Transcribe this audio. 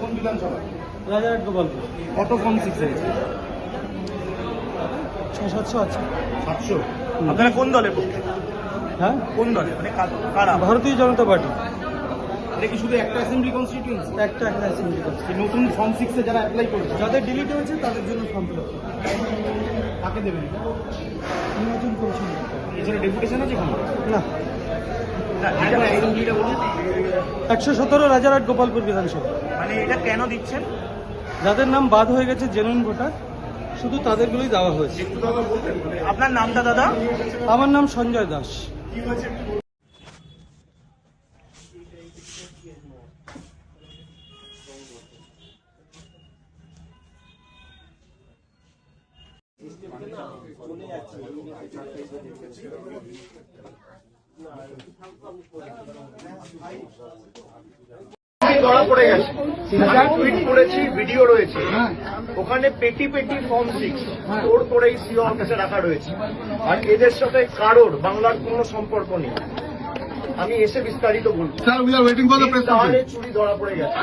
কোন বিধানসভা? রাজারহাট গোপালপুর। কত ফর্ম 6 হয়েছে? 600-700 আছে। 700। আপনারা কোন দলের পক্ষে? হ্যাঁ, কোন দলে, মানে কারা? ভারতীয় জনতা পার্টি। এটা কি শুধু একটা অ্যাসেম্বলি কনস্টিটিউয়েন্সি? একটা অ্যাসেম্বলি করছে। নতুন ফর্ম 6 এ যারা অ্যাপ্লাই করেছে যাদের ডিলিট হয়েছে তাদের জন্য ফর্ম ফিল আপ কাকে দেবেন? নির্বাচন কমিশন। এছাড়া ডেপুটেশন আছে কোনো? না, এটা অ্যাসেম্বলিটা বলুন। 117 রাজারহাট গোপালপুর বিধানসভা। মানে এটা কেন দিচ্ছেন? যাদের নাম বাদ হয়ে গেছে জেনুইন ভোটার, শুধু তাদেরগুলোই দেওয়া হয়েছে। আপনার নামটা দাদা? আমার নাম সঞ্জয় দাস। ধরা পড়ে গেছে, টুইট করেছি, ভিডিও রয়েছে, ওখানে পেটি পেটি ফর্ম 6 স্টোর করেই সিও অফিসে রাখা রয়েছে। আর এদের সাথে কারোর বাংলার কোনো সম্পর্ক নেই। আমি এসে বিস্তারিত বলবো। Sir, we are waiting for the press তাহলে conference. চুরি ধরা পড়ে গেছে।